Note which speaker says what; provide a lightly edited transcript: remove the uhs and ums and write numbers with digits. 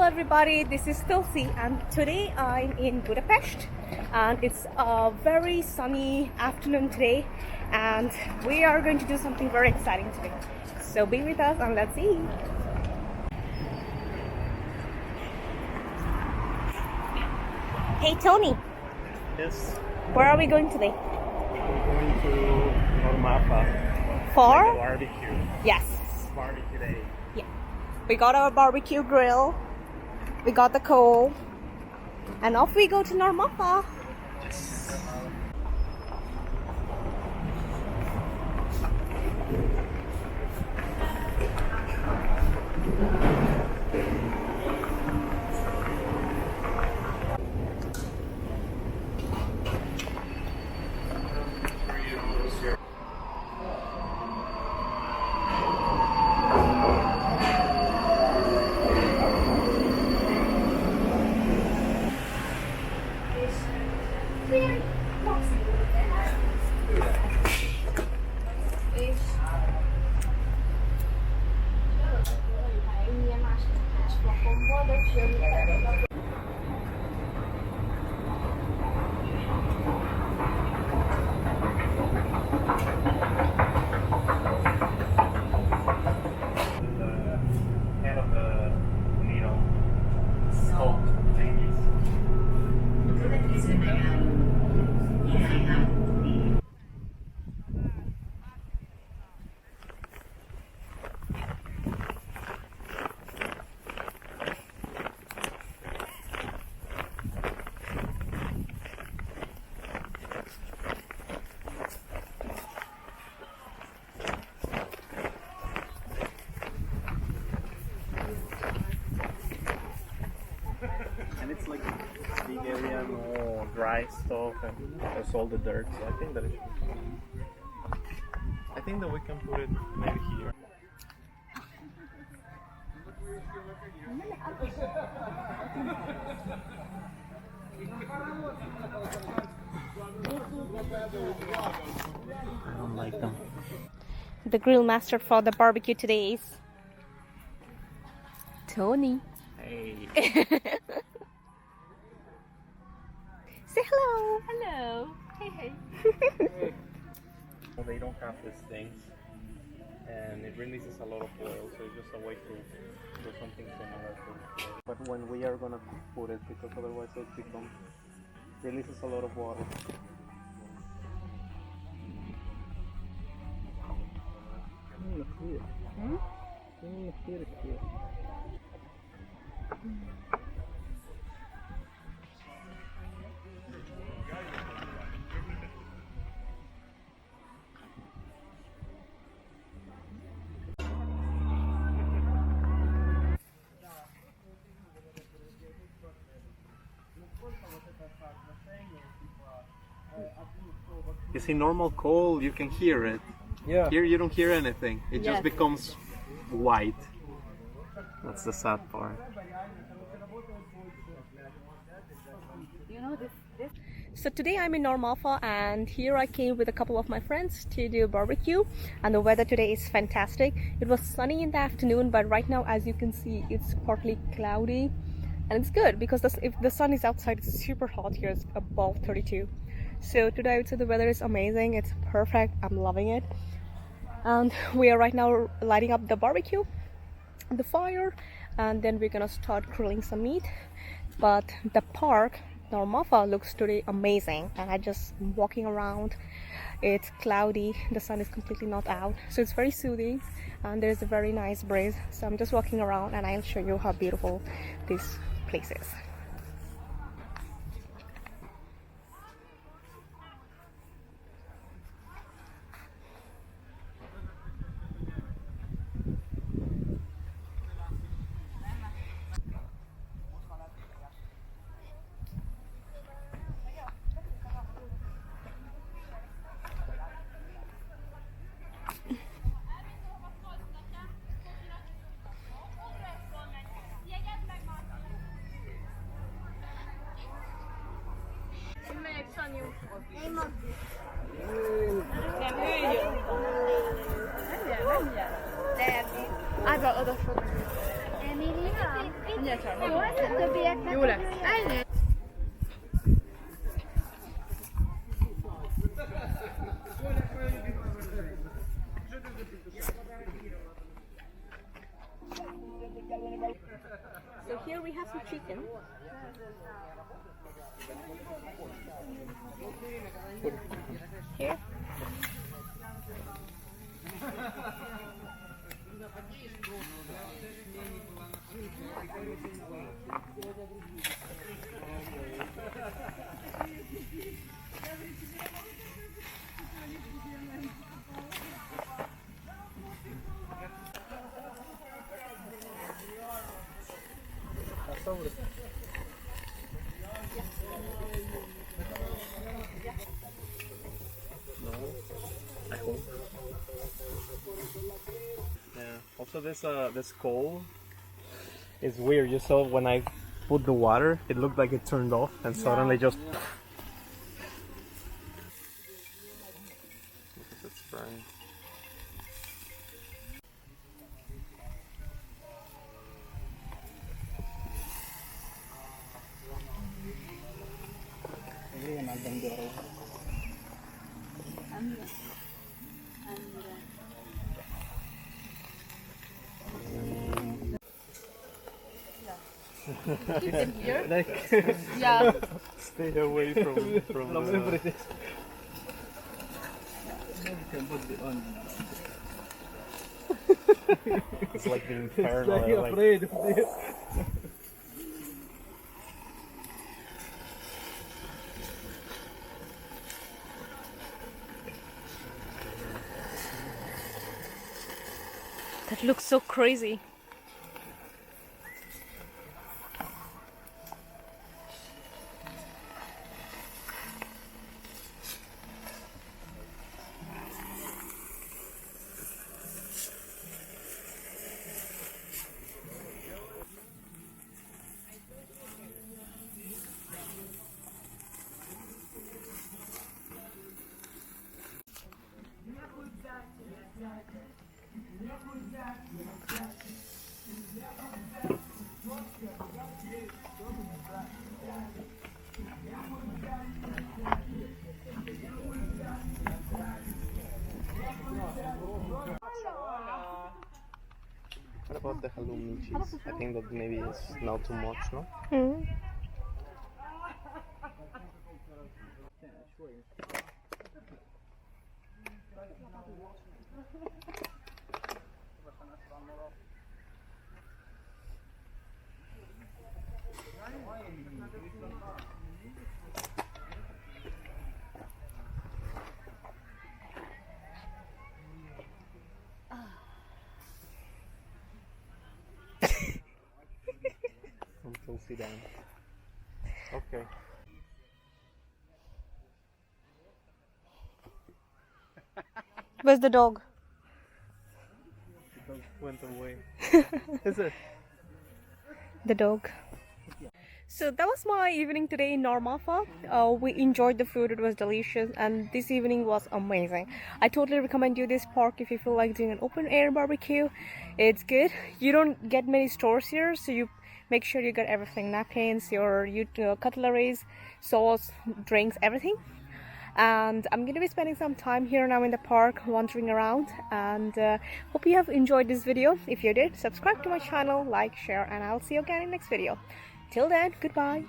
Speaker 1: everybody, this is Tulsi and today I'm in Budapest and it's a very sunny afternoon today and we are going to do something very exciting today. So be with us and let's see. Hey Tony.
Speaker 2: Yes.
Speaker 1: Where are we going today?
Speaker 2: We're going to Normafa.
Speaker 1: For?
Speaker 2: Like a barbecue.
Speaker 1: Yes.
Speaker 2: Barbecue day.
Speaker 1: Yeah. We got our barbecue grill. We got the coal. And off we go to Normafa.
Speaker 2: And it's like a big area, no dry stuff, and there's all the dirt. So I think that it should be fun. I think that we can put it maybe here. I don't like them.
Speaker 1: The grill master for the barbecue today is Tony.
Speaker 2: Hey.
Speaker 1: Say hello.
Speaker 3: Hello. Hey, hey.
Speaker 2: Well, they don't have these things, and it releases a lot of oil, so it's just a way to do something similar to. But when we are gonna put it, because otherwise it releases a lot of water. You see, normal coal, you can hear it.
Speaker 4: Yeah.
Speaker 2: Here you don't hear anything. It
Speaker 1: Yes.
Speaker 2: just becomes white. That's the sad part.
Speaker 1: So today I'm in Normafa and here I came with a couple of my friends to do barbecue and the weather today is fantastic. It was sunny in the afternoon but right now as you can see it's partly cloudy and it's good because if the sun is outside it's super hot here, it's above 32. So today I would say the weather is amazing, it's perfect, I'm loving it. And we are right now lighting up the barbecue, the fire, and then we're gonna start grilling some meat. But the park, Normafa, looks today amazing and I just walking around. It's cloudy, the sun is completely not out, so it's very soothing and there's a very nice breeze. So I'm just walking around and I'll show you how beautiful this place is.
Speaker 3: Nem üljön. Menjen. Nem.
Speaker 1: I got other food.
Speaker 3: Emilia? Jó lesz. Ennyi.
Speaker 1: So here we have some chicken. Here.
Speaker 2: No, I hope. Yeah. Also, this coal is weird. You saw when I put the water, it looked like it turned off, and suddenly just. Look at it spraying.
Speaker 3: Keep them here.
Speaker 2: Like,
Speaker 3: Yeah.
Speaker 2: stay away from the... It's like being paranoid. Like,
Speaker 1: That looks so crazy.
Speaker 2: what about the halloumi cheese? I think that maybe it's now too much, no?
Speaker 1: Mm.
Speaker 2: Until sit down. Okay.
Speaker 1: Where's the dog?
Speaker 2: The dog went away. Is it?
Speaker 1: The dog. So that was my evening today in Normafa. We enjoyed the food, it was delicious, and this evening was amazing. I totally recommend you this park if you feel like doing an open air barbecue. It's good. You don't get many stores here, so you make sure you got everything: napkins, your cutleries, sauce, drinks, everything. And I'm gonna be spending some time here now in the park wandering around, and hope you have enjoyed this video. If you did, subscribe to my channel, like, share, and I'll see you again in the next video. Till then, goodbye.